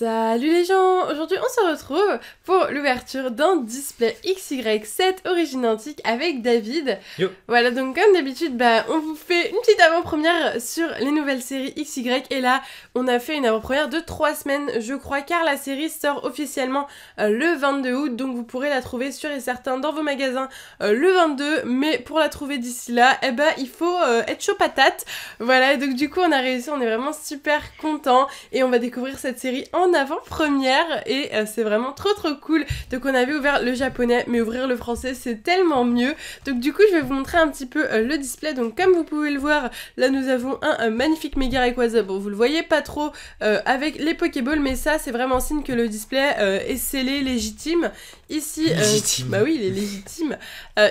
Salut les gens! Aujourd'hui on se retrouve pour l'ouverture d'un display XY7 origine antique avec David. Yo. Voilà, donc comme d'habitude, on vous fait une petite avant-première sur les nouvelles séries XY et là on a fait une avant-première de 3 semaines je crois, car la série sort officiellement le 22 août, donc vous pourrez la trouver sûr et certain dans vos magasins le 22, mais pour la trouver d'ici là, il faut être chaud patate. Voilà, donc du coup on a réussi, on est vraiment super contents et on va découvrir cette série en avant-première et c'est vraiment trop cool. Donc on avait ouvert le japonais, mais ouvrir le français c'est tellement mieux. Donc du coup je vais vous montrer un petit peu le display. Donc comme vous pouvez le voir, là nous avons un magnifique Mega Rayquaza. Bon, vous le voyez pas trop avec les Pokéballs, mais ça c'est vraiment signe que le display est scellé, légitime. Ici, légitime. Bah oui, il est légitime.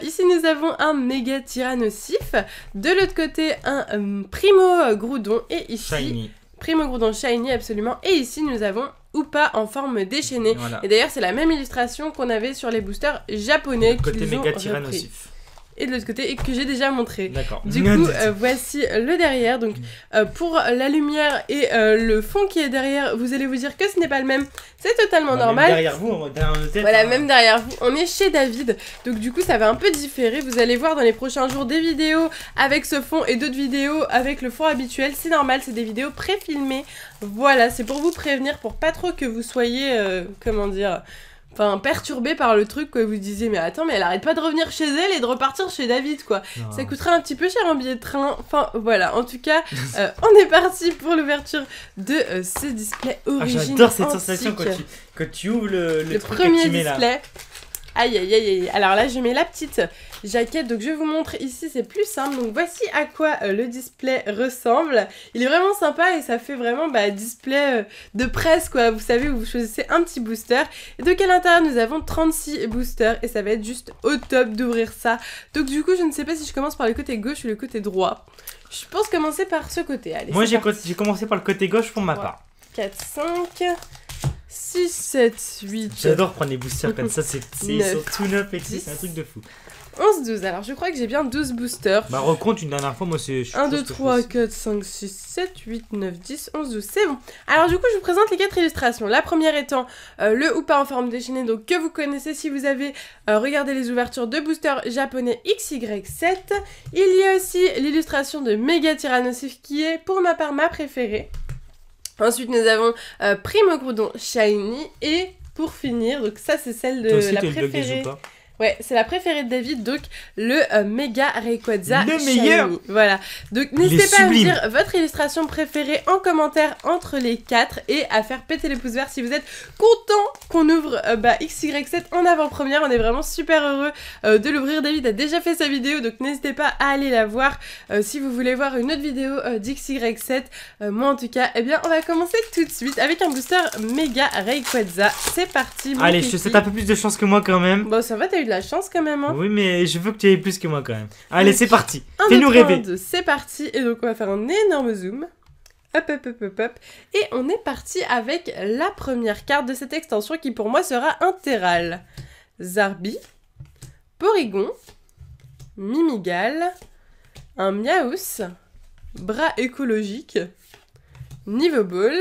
Ici nous avons un Méga Tyrannosif. De l'autre côté un Primo Groudon et ici Shiny. Primo Groudon Shiny, absolument. Et ici, nous avons Hoopa en forme déchaînée. Voilà. Et d'ailleurs, c'est la même illustration qu'on avait sur les boosters japonais. Côté qu'ils ont Méga repris. Tyrannosif. Et de l'autre côté, et que j'ai déjà montré. D'accord. Du coup, voici le derrière. Donc, pour la lumière et le fond qui est derrière, vous allez vous dire que ce n'est pas le même. C'est totalement normal. Même derrière vous, derrière nos têtes. Voilà, même derrière vous, on est chez David, donc du coup ça va un peu différer. Vous allez voir dans les prochains jours des vidéos avec ce fond et d'autres vidéos avec le fond habituel. C'est normal, c'est des vidéos pré-filmées. Voilà, c'est pour vous prévenir, pour pas trop que vous soyez, comment dire... Enfin, perturbé par le truc, quoi. Vous disiez, mais attends, mais elle arrête pas de revenir chez elle et de repartir chez David, quoi. Non. Ça coûtera un petit peu cher un billet de train. Enfin, voilà. En tout cas, on est parti pour l'ouverture de ce display origine J'adore cette antique. sensation quand tu ouvres le truc premier que tu mets là. display. Aïe aïe aïe aïe. Alors là je mets la petite jaquette, donc je vous montre ici, c'est plus simple. Donc voici à quoi le display ressemble. Il est vraiment sympa et ça fait vraiment display de presse, quoi. Vous savez, où vous choisissez un petit booster. Et donc à l'intérieur nous avons 36 boosters et ça va être juste au top d'ouvrir ça. Donc du coup je ne sais pas si je commence par le côté gauche ou le côté droit. Je pense commencer par ce côté. Allez, moi j'ai commencé par le côté gauche pour ma part. 4, 5... 6, 7, 8... J'adore prendre les boosters comme ça, ils sont tout neufs et tout, 10, c'est un truc de fou. 11, 12, alors je crois que j'ai bien 12 boosters. Bah recompte une dernière fois, moi c'est... 1, 2, 3, 4, 5, 6, 7, 8, 9, 10, 11, 12, c'est bon. Alors du coup je vous présente les 4 illustrations. La première étant le Hoopa en forme déchaînée, donc que vous connaissez si vous avez regardé les ouvertures de boosters japonais XY7. Il y a aussi l'illustration de Méga Tyrannosif qui est pour ma part ma préférée. Ensuite nous avons Primo Groudon Shiny et pour finir, donc ça c'est celle de la préférée. Ouais, c'est la préférée de David, donc le Mega Rayquaza le Shiny. meilleur. Voilà, donc n'hésitez pas à me dire votre illustration préférée en commentaire entre les 4 et à faire péter les pouces verts si vous êtes content qu'on ouvre XY7 en avant-première. On est vraiment super heureux de l'ouvrir. David a déjà fait sa vidéo, donc n'hésitez pas à aller la voir si vous voulez voir une autre vidéo d'XY7. Moi en tout cas, on va commencer tout de suite avec un booster Mega Rayquaza. C'est parti. Allez, je te souhaite un peu plus de chance que moi quand même. Bon, ça va, t'as eu de la chance quand même, hein. Oui, mais je veux que tu aies plus que moi quand même. Allez, c'est parti. 1, Fais-nous 2, 3, rêver. 2, c'est parti. Et donc on va faire un énorme zoom. Hop, hop, hop, hop, hop. Et on est parti avec la première carte de cette extension qui pour moi sera intégrale. Zarbi, Porygon, Mimigal, un Miaous, bras écologique, Nivoball,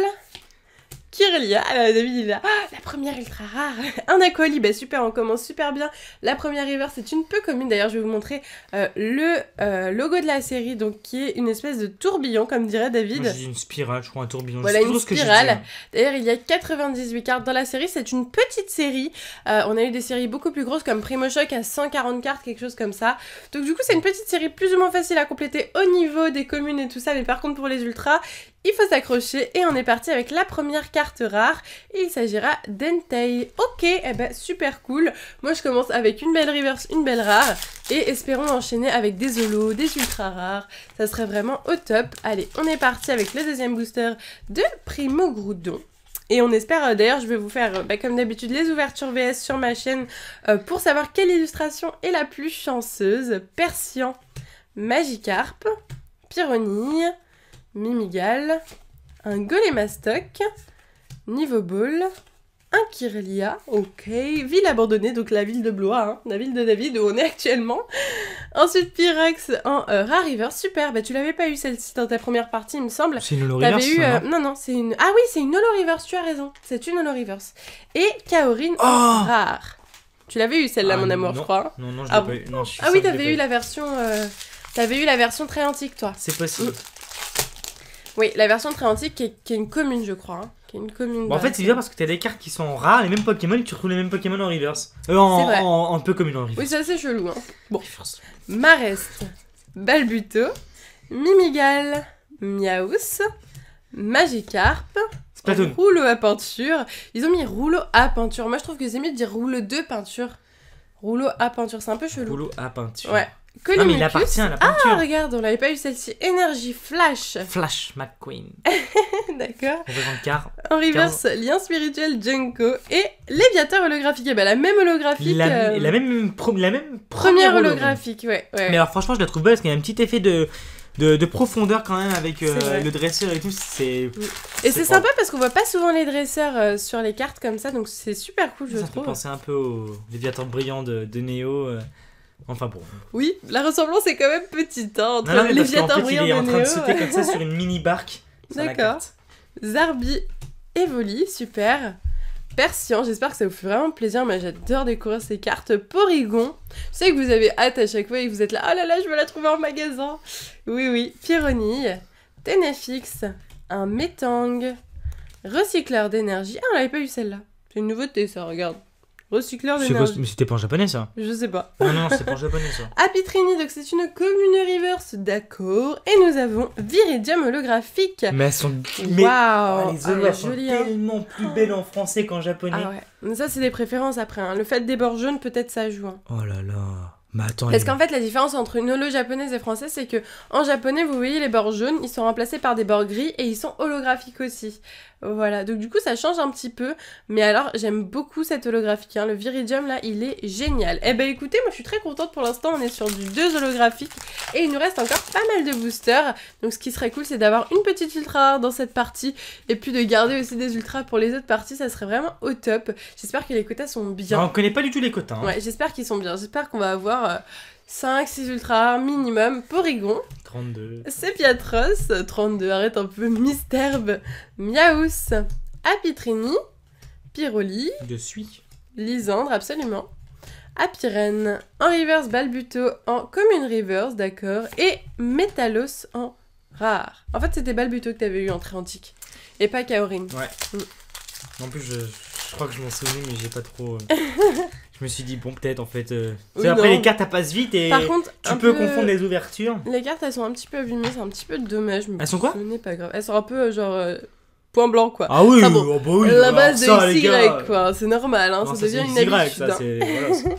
Kirlia, David il est là, la première ultra rare, un Aquali, super, on commence super bien. La première river c'est une peu commune, d'ailleurs je vais vous montrer le logo de la série, donc qui est une espèce de tourbillon comme dirait David. Moi, j'ai une spirale, je crois un tourbillon. Voilà, une spirale. Dit, d'ailleurs il y a 98 cartes dans la série, c'est une petite série, on a eu des séries beaucoup plus grosses comme Primo Shock à 140 cartes, quelque chose comme ça. Donc du coup c'est une petite série plus ou moins facile à compléter au niveau des communes et tout ça, mais par contre pour les ultras, il faut s'accrocher et on est parti avec la première carte rare. Il s'agira d'Entei. Ok, super cool. Moi je commence avec une belle reverse, une belle rare. Et espérons enchaîner avec des holos, des ultra rares. Ça serait vraiment au top. Allez, on est parti avec le deuxième booster de Primo Groudon. Et on espère, d'ailleurs je vais vous faire comme d'habitude les ouvertures VS sur ma chaîne pour savoir quelle illustration est la plus chanceuse. Persian, Magikarp, Pyronille, Mimigal, un Golémastoc, Nivoball, un Kirlia, ok, ville abandonnée, donc la ville de Blois, hein, la ville de David où on est actuellement. Ensuite Pyrax en Rare Reverse, super, bah tu l'avais pas eu celle-ci dans ta première partie il me semble. C'est une holo reverse, T'avais eu, ça, non non, c'est une... Ah oui, c'est une holo reverse, tu as raison, c'est une holo reverse. Et Kaorin en rare. Tu l'avais eu celle-là, mon amour, non. je crois. Non, je Ah l'ai pas eu. Non, je suis Ah sûr oui, que je l'ai t'avais pas eu la version... T'avais eu la version très antique, toi. C'est possible. Oui, la version très antique qui est une commune, je crois. Hein. Qui est une commune. Bon, en fait, c'est bien parce que t'as des cartes qui sont rares, les mêmes Pokémon, et tu retrouves les mêmes Pokémon en reverse. En peu commune en reverse. Oui, c'est assez chelou. Hein. Bon. Marest, Balbuto, Mimigal, Miaus, Magikarp, rouleau à peinture. Ils ont mis rouleau à peinture. Moi, je trouve que c'est mieux de dire rouleau de peinture. Rouleau à peinture, c'est un peu chelou. Rouleau à peinture. Ouais. Non, mais il appartient à la peinture. Ah, regarde, on l'avait pas eu celle-ci. Énergie Flash. Flash McQueen. D'accord. Car. En reverse, lien spirituel Junko et Léviateur holographique. Et bah la même holographique. La même première holographique, ouais. Mais alors franchement, je la trouve belle parce qu'il y a un petit effet de profondeur quand même avec le dresseur et tout. Et c'est sympa parce qu'on voit pas souvent les dresseurs sur les cartes comme ça, donc c'est super cool, je trouve. Ça fait penser un peu au Léviateur brillant de Néo. Enfin bon. Oui, la ressemblance est quand même petite hein, entre le Léviateur brillant de Néo. Il est en train de Néo. sauter comme ça sur une mini barque. D'accord. Zarbi, Evoli, super. Persian, j'espère que ça vous fait vraiment plaisir. Moi j'adore découvrir ces cartes. Porygon, je sais que vous avez hâte à chaque fois et que vous êtes là, oh là là, je veux la trouver en magasin. Oui, Pyronille, Tenefix, un Metang, recycleur d'énergie. Ah, on l'avait pas eu celle-là. C'est une nouveauté ça, regarde. Recycleur d'énergie. Mais c'était pas en japonais ça. Je sais pas. Non, c'est pas en japonais ça. Apitrini, donc c'est une commune reverse, d'accord. Et nous avons Viridium holographique. Mais elles sont. Waouh, les holo sont tellement plus belles en français qu'en japonais. Ah ouais. Mais ça, c'est des préférences après. Hein. Le fait des bords jaunes, peut-être ça joue. Hein. Oh là là. Mais attends. Parce qu'en fait, la différence entre une holo japonaise et française, c'est que en japonais, vous voyez les bords jaunes, ils sont remplacés par des bords gris et ils sont holographiques aussi. Voilà, donc du coup, ça change un petit peu. Mais alors, j'aime beaucoup cette holographique. Hein. Le Viridium, là, il est génial. Eh ben, écoutez, moi, je suis très contente pour l'instant. On est sur du 2 holographiques et il nous reste encore pas mal de boosters. Donc, ce qui serait cool, c'est d'avoir une petite ultra rare dans cette partie et puis de garder aussi des ultras pour les autres parties. Ça serait vraiment au top. J'espère que les quotas sont bien. Alors, on connaît pas du tout les quotas. Hein. Ouais, j'espère qu'ils sont bien. J'espère qu'on va avoir 5-6 ultra rares minimum. Porygon. 32. Sepiatros. 32, arrête un peu. Misterbe. Miaus. Apitrini. Pyroli. Je suis. Lysandre, absolument. Apirène. En reverse, Balbuto. En commune reverse, d'accord. Et Métalos en rare. En fait, c'était Balbuto que t'avais eu en très antique. Et pas Kaorin. Ouais. En plus, je crois que je m'en souvenais, mais j'ai pas trop. Je me suis dit, bon, peut-être en fait. Oui, après, les cartes, elles passent vite et par contre, tu peux confondre les ouvertures. Les cartes, elles sont un petit peu abîmées, c'est un petit peu dommage. Elles sont quoi? Ce n'est pas grave. Elles sont un peu genre. Point blanc quoi. Ah oui, enfin, bon, oui, la base de ça, XY quoi, c'est normal, hein, non, ça devient une XY, habitude. ça, voilà,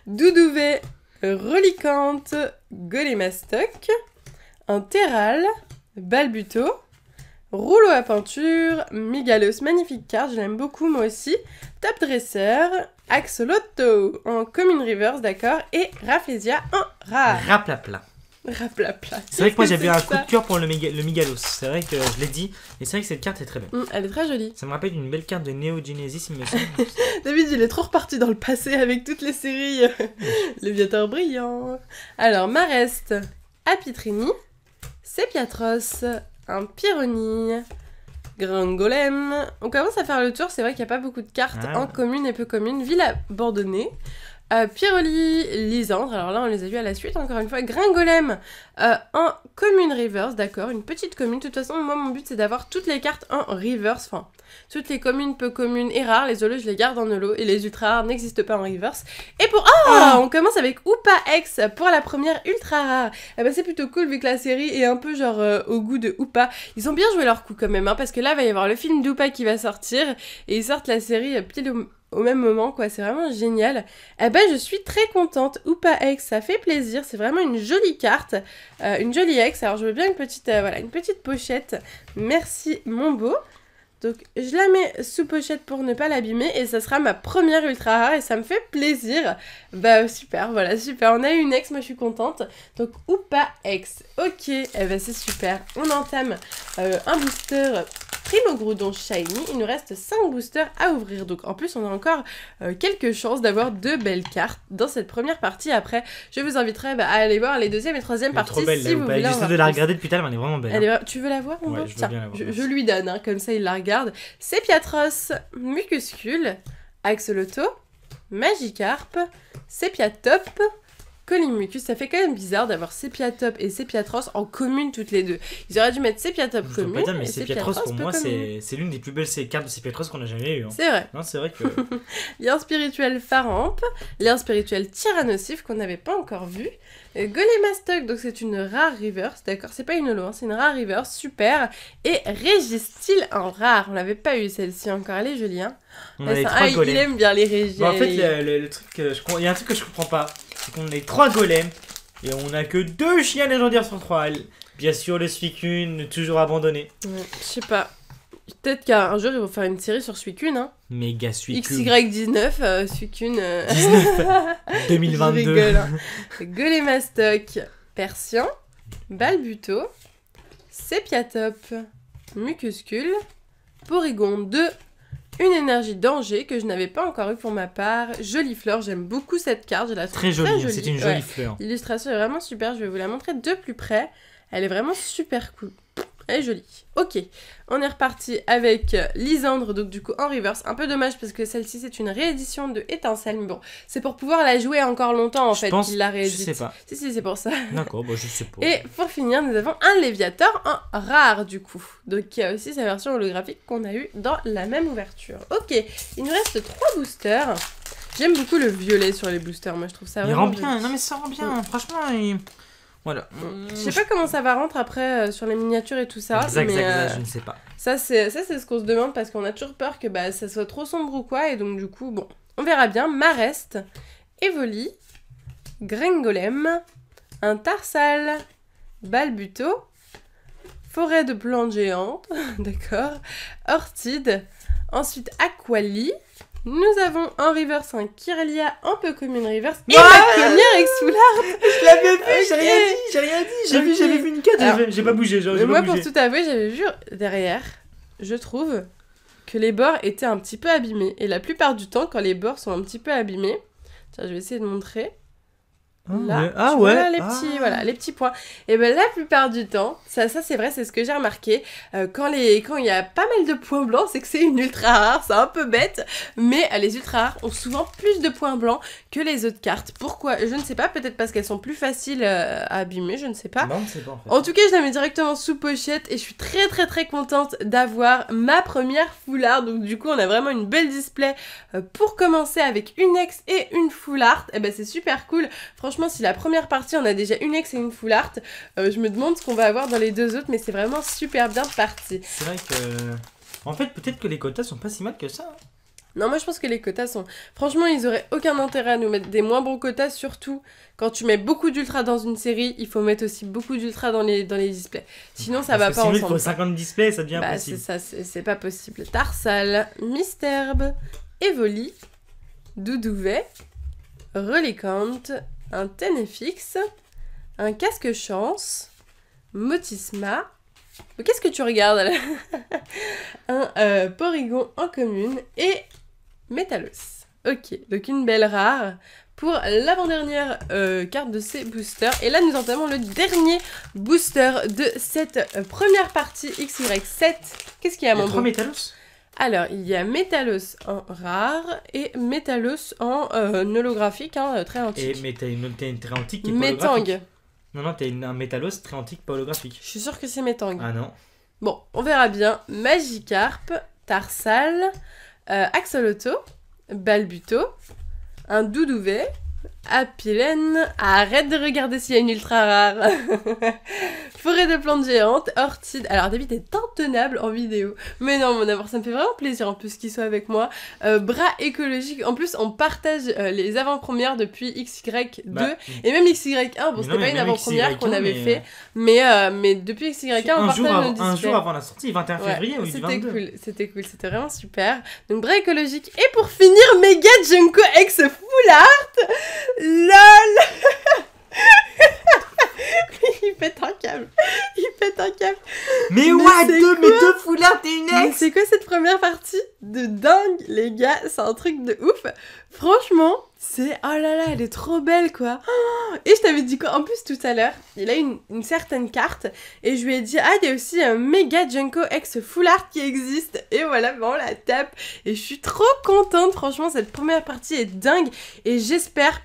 Doudouvet, Relicante, Golémastoc, un Terral, Balbuto, rouleau à peinture, Migalos, magnifique carte, je l'aime beaucoup moi aussi, Top Dresseur, Axolotl en commune reverse, d'accord, et Rafflesia en rare. Raplapla. Raplapla. C'est vrai que moi j'avais un coup de cœur pour le Migalos, c'est vrai que je l'ai dit, et c'est vrai que cette carte est très belle. Elle est très jolie. Ça me rappelle une belle carte de Neo Genesis, il me semble. David, il est trop reparti dans le passé avec toutes les séries Léviateur brillant. Alors, Marest, Apitrini, Sepiatros, un Pyronille, Grangolem. On commence à faire le tour, c'est vrai qu'il n'y a pas beaucoup de cartes en commune et peu commune. Ville abandonnée. Pyroli, Lysandre, alors là on les a vus à la suite encore une fois, Gringolem en commune reverse, d'accord, une petite commune, de toute façon moi mon but c'est d'avoir toutes les cartes en reverse, enfin toutes les communes, peu communes et rares, les holos je les garde en holo et les ultra rares n'existent pas en reverse. Et pour... on commence avec Hoopa X pour la première ultra rare. Eh ben c'est plutôt cool vu que la série est un peu genre au goût de Hoopa. Ils ont bien joué leur coup quand même, hein, parce que là il va y avoir le film d'Hoopa qui va sortir et ils sortent la série pile au même moment quoi, c'est vraiment génial. Eh ben je suis très contente. Hoopa X, ça fait plaisir, c'est vraiment une jolie carte, une jolie X. Alors je veux bien une petite voilà, une petite pochette. Merci mon beau. Donc je la mets sous pochette pour ne pas l'abîmer et ça sera ma première ultra rare et ça me fait plaisir. Bah super, voilà, super. On a eu une X, moi je suis contente. Donc Hoopa X. OK, eh ben c'est super. On entame un booster Primogroudon Shiny. Il nous reste 5 boosters à ouvrir. Donc en plus, on a encore quelques chances d'avoir de belles cartes dans cette première partie. Après, je vous inviterai à aller voir les deuxième et troisième parties. Trop belle, si vous voulez. J'essaie de la regarder depuis tout à l'heure, elle est vraiment belle. Tu veux la voir? Ouais, je veux bien la voir. Je lui donne, hein, comme ça il la regarde. Sepiatros, Mucuscule, Axolotl, Magikarp, Sepiatop, Colimucus. Ça fait quand même bizarre d'avoir Sepiatop et Sepiatros en commune toutes les deux. Ils auraient dû mettre Sepiatop Je commune. peux pas dire, mais et Sepiatros pour moi commune. c'est l'une des plus belles cartes de Sepiatros qu'on a jamais eu. Hein. C'est vrai. Non, c'est vrai que. Lien spirituel Faramp, lien spirituel Tyrannosif qu'on n'avait pas encore vu. Golemastoc, donc c'est une rare reverse, d'accord, c'est pas une holo, hein, c'est une rare reverse, super. Et Régistil en rare, on l'avait pas eu celle-ci encore, elle est jolie, hein. On a les 3 golems. Il aime bien les Régis. Bon, en fait, le truc il y a un truc que je comprends pas, c'est qu'on a les 3 golems et on a que 2 chiens légendaires sur 3. Bien sûr, le Suicune, toujours abandonné. Ouais, je sais pas. Peut-être qu'un jour ils vont faire une série sur Suicune, hein. Méga Suicune. XY19, Suicune. 19 2022. Je rigole, hein. Golemastoc, Persian, Balbuto, Sepiatop, Mucuscule, Porygon 2, une énergie danger que je n'avais pas encore eu pour ma part. Jolie fleur, j'aime beaucoup cette carte, je la trouve très jolie. C'est une jolie fleur. L'illustration est vraiment super, je vais vous la montrer de plus près. Elle est vraiment super cool. Elle est jolie. Ok, on est reparti avec Lysandre, donc du coup en reverse. Un peu dommage parce que celle-ci c'est une réédition de Étincelle, mais bon, c'est pour pouvoir la jouer encore longtemps en fait qu'il la réédite. Je sais pas. Si, c'est pour ça. D'accord, bah je sais pas. Et pour finir, nous avons un Léviator en rare du coup. Donc qui a aussi sa version holographique qu'on a eu dans la même ouverture. Ok, il nous reste 3 boosters. J'aime beaucoup le violet sur les boosters, moi je trouve ça vraiment rend bien, non mais ça rend bien, franchement, voilà. Je sais pas comment ça va rentrer après sur les miniatures et tout ça. Exact, mais je ne sais pas. Ça c'est ce qu'on se demande parce qu'on a toujours peur que ça soit trop sombre ou quoi. Et donc du coup, bon, on verra bien. Marest, Evoli, Grengolem, un Tarsal, Balbuto, Forêt de plantes géantes, d'accord, Ortide, ensuite Aquali. Nous avons en reverse un Kirlia en peu commune reverse et la première Exfoulard. Je l'avais vu, j'ai rien dit. J'avais vu une carte, j'ai pas bougé. Moi, pour tout avouer, j'avais vu derrière, je trouve que les bords étaient un petit peu abîmés. Et la plupart du temps, quand les bords sont un petit peu abîmés, tiens, je vais essayer de montrer. Là, voilà les petits points. Et ben la plupart du temps, ça c'est vrai, c'est ce que j'ai remarqué. Quand il y a pas mal de points blancs, c'est que c'est une ultra rare, c'est un peu bête, mais les ultra rares ont souvent plus de points blancs que les autres cartes. Pourquoi? Je ne sais pas, peut-être parce qu'elles sont plus faciles à abîmer, je ne sais pas. Non, c'est pas en fait. En tout cas, je la mets directement sous pochette et je suis très très très contente d'avoir ma première foulard. Donc du coup, on a vraiment une belle display pour commencer avec une ex et une full art. Et ben c'est super cool. Franchement, si la première partie on a déjà une ex et une full art, je me demande ce qu'on va avoir dans les deux autres, mais c'est vraiment super bien parti. C'est vrai que... En fait, peut-être que les quotas sont pas si mal que ça. Hein. Non, moi je pense que les quotas sont... Franchement, ils auraient aucun intérêt à nous mettre des moins bons quotas, surtout quand tu mets beaucoup d'ultra dans une série, il faut mettre aussi beaucoup d'ultra dans les displays. Sinon, ça va pas ensemble. Sinon, il faut 50 displays, ça devient impossible. C'est ça, c'est pas possible. Tarsal, Misterbe, Evoli, Doudouvet, Relicant, un Tenefix, un Casque Chance, Motisma. Qu'est-ce que tu regardes là? Un Porygon en commune et Métalos. Ok, donc une belle rare pour l'avant-dernière carte de ces boosters. Et là, nous entamons le dernier booster de cette première partie XY7. Qu'est-ce qu'il y a, mon beau? 3 Métalos. Alors, il y a Métalos en rare et Métalos en holographique, hein, très antique. Mais t'as une très antique qui est pas holographique. Métang. Non, t'as un Métalos très antique, pas holographique. Je suis sûre que c'est Métang. Ah non. Bon, on verra bien. Magikarp, Tarsal, Axolotl, Balbuto, un Doudouvet, Apilène. Arrête de regarder s'il y a une ultra rare. Forêt de plantes géantes, Ortide. Alors David est intenable en vidéo. Mais non, mon amour, ça me fait vraiment plaisir en plus qu'il soit avec moi. Bras écologique. En plus, on partage les avant-premières depuis XY2 et même XY1. Bon, c'était pas une avant-première qu'on avait fait. Mais depuis XY1, on partage nos displays. Un jour avant la sortie, 21 février ou du 22. C'était cool, c'était vraiment super. Donc bras écologique. Et pour finir, Mega Junko X Full Art. LOL. Il pète un câble. Il pète un câble. Mais ouais, Quoi, c'est mais deux foulards, t'es une Mais ex? c'est quoi cette première partie de dingue, les gars? C'est un truc de ouf. Franchement, c'est... Oh là là, elle est trop belle, quoi. Oh, et je t'avais dit quoi? En plus, tout à l'heure, il a une certaine carte. Et je lui ai dit, ah, il y a aussi un méga Junko X Full Art qui existe. Et voilà, ben, on la tape. Et je suis trop contente. Franchement, cette première partie est dingue. Et j'espère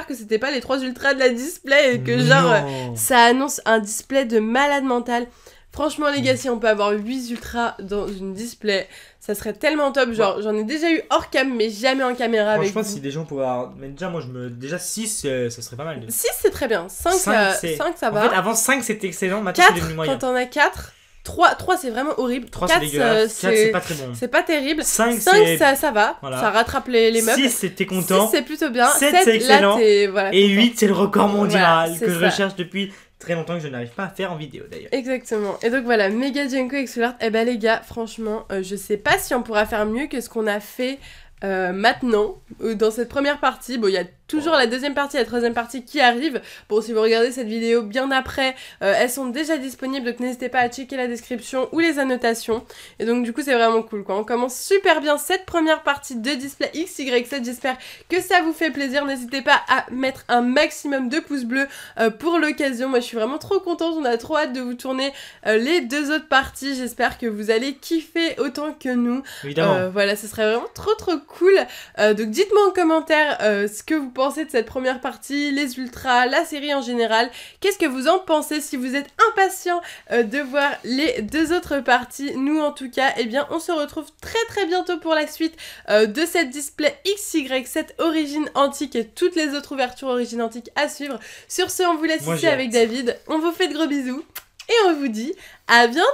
que c'était pas les 3 ultras de la display. Et que genre, ça annonce un display de malade mental. Franchement, les gars, si on peut avoir 8 ultras dans une display, ça serait tellement top. Genre, j'en ai déjà eu hors cam, mais jamais en caméra avec Franchement, vous. si des gens pouvaient avoir... Mais déjà, moi, déjà 6, ça serait pas mal. 6, c'est très bien. 5, 5 ça va. En fait, avant 5, c'était excellent. Maintenant, c'est devenu 4, moyen. quand on a 4. 3, c'est vraiment horrible. 3, 4, c'est dégueulasse. 4, c'est pas très bon. C'est pas terrible. 5, ça va. Voilà. Ça rattrape les meubles. 6, c'était content. 6, c'est plutôt bien. 7, c'est excellent. Là, t'es, voilà, et content. 8, c'est le record mondial Voilà, que je ça. recherche depuis très longtemps, que je n'arrive pas à faire en vidéo d'ailleurs. Exactement. Et donc voilà, méga Junko X Full Art. Eh ben les gars, franchement, je sais pas si on pourra faire mieux que ce qu'on a fait maintenant, dans cette première partie. Bon, il y a toujours la deuxième partie et la troisième partie qui arrivent. Bon, si vous regardez cette vidéo bien après, elles sont déjà disponibles, donc n'hésitez pas à checker la description ou les annotations. Et donc du coup, c'est vraiment cool, quoi. On commence super bien cette première partie de Display XY7. J'espère que ça vous fait plaisir. N'hésitez pas à mettre un maximum de pouces bleus pour l'occasion. Moi, je suis vraiment trop contente. On a trop hâte de vous tourner les 2 autres parties. J'espère que vous allez kiffer autant que nous. Évidemment. Voilà, ce serait vraiment trop cool. Donc dites-moi en commentaire ce que vous pensez de cette première partie, les ultras, la série en général. Qu'est-ce que vous en pensez? Si vous êtes impatient de voir les 2 autres parties, nous en tout cas, eh bien on se retrouve très bientôt pour la suite de cette display XY7 origine antique et toutes les autres ouvertures origine antique à suivre. Sur ce, on vous laisse ici avec David. On vous fait de gros bisous et on vous dit à bientôt.